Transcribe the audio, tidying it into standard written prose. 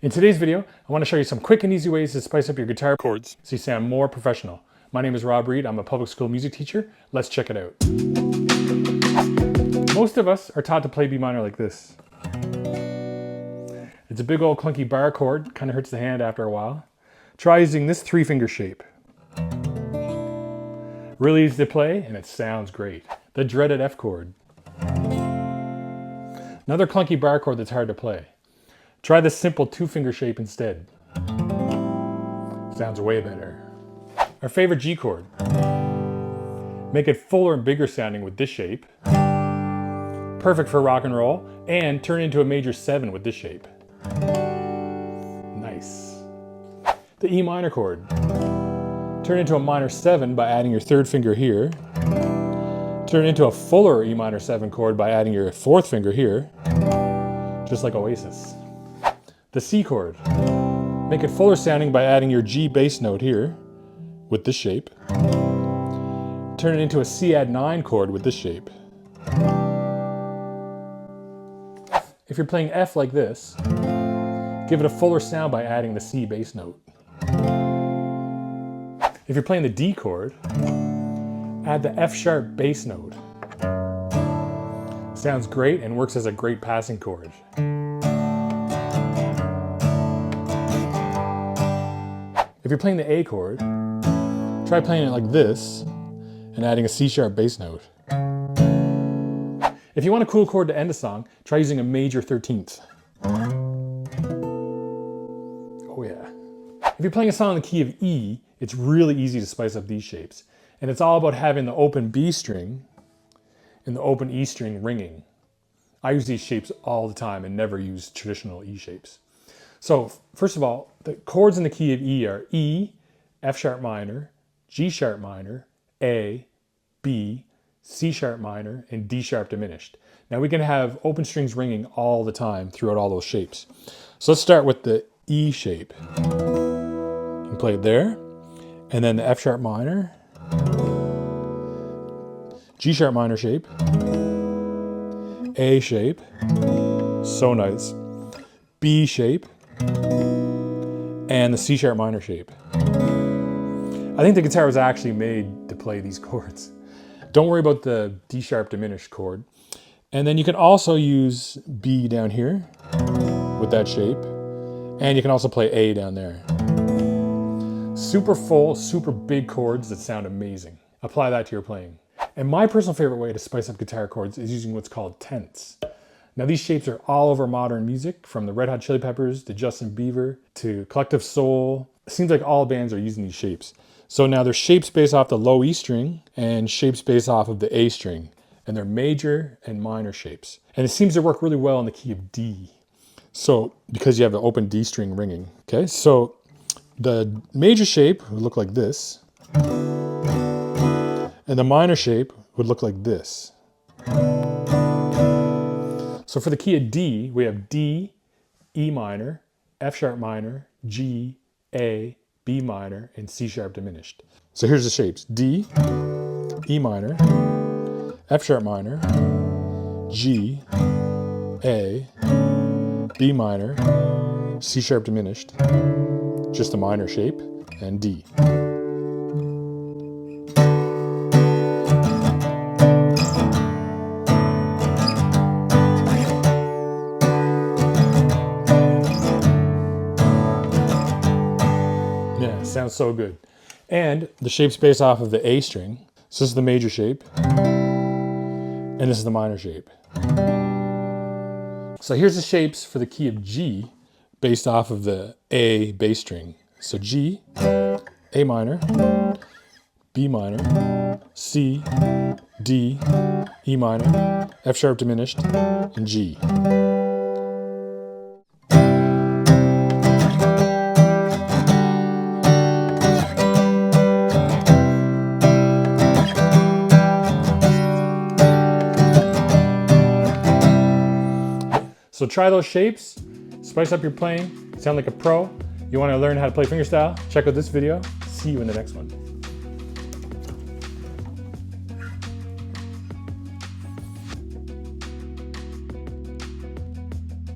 In today's video, I want to show you some quick and easy ways to spice up your guitar chords so you sound more professional. My name is Rob Reed. I'm a public school music teacher. Let's check it out. Most of us are taught to play B minor like this. It's a big old clunky bar chord, kind of hurts the hand after a while. Try using this 3-finger shape. Really easy to play and it sounds great. The dreaded F chord. Another clunky bar chord that's hard to play. Try this simple 2-finger shape instead. Sounds way better. Our favorite G chord. Make it fuller and bigger sounding with this shape. Perfect for rock and roll, and turn into a major 7 with this shape. Nice. The E minor chord. Turn into a minor 7 by adding your 3rd finger here. Turn into a fuller E minor 7 chord by adding your 4th finger here. Just like Oasis. The C chord. Make it fuller sounding by adding your G bass note here with this shape. Turn it into a C add 9 chord with this shape. If you're playing F like this, give it a fuller sound by adding the C bass note. If you're playing the D chord, add the F sharp bass note. Sounds great and works as a great passing chord. If you're playing the A chord, try playing it like this and adding a C sharp bass note. If you want a cool chord to end a song, try using a major 13th. Oh yeah. If you're playing a song in the key of E, it's really easy to spice up these shapes. And it's all about having the open B string and the open E string ringing. I use these shapes all the time and never use traditional E shapes. So first of all, the chords in the key of E are E, F sharp minor, G sharp minor, A, B, C sharp minor, and D sharp diminished. Now we can have open strings ringing all the time throughout all those shapes. So let's start with the E shape. You can play it there, and then the F sharp minor, G sharp minor shape, A shape, so nice, B shape, and the C sharp minor shape. I think the guitar was actually made to play these chords. Don't worry about the D sharp diminished chord. And then you can also use B down here with that shape. And you can also play A down there. Super full, super big chords that sound amazing. Apply that to your playing. And my personal favorite way to spice up guitar chords is using what's called tenths. Now these shapes are all over modern music, from the Red Hot Chili Peppers to Justin Bieber to Collective Soul. It seems like all bands are using these shapes. So now they're shapes based off the low E string and shapes based off of the A string. And they're major and minor shapes. And it seems to work really well in the key of D. So, because you have the open D string ringing. Okay, so the major shape would look like this. And the minor shape would look like this. So for the key of D, we have D, E minor, F sharp minor, G, A, B minor, and C sharp diminished. So here's the shapes: D, E minor, F sharp minor, G, A, B minor, C sharp diminished, just a minor shape, and D. Yeah, sounds so good. And the shape's based off of the A string. So this is the major shape. And this is the minor shape. So here's the shapes for the key of G based off of the A bass string. So G, A minor, B minor, C, D, E minor, F sharp diminished, and G. So try those shapes, spice up your playing, sound like a pro. You want to learn how to play fingerstyle? Check out this video. See you in the next one.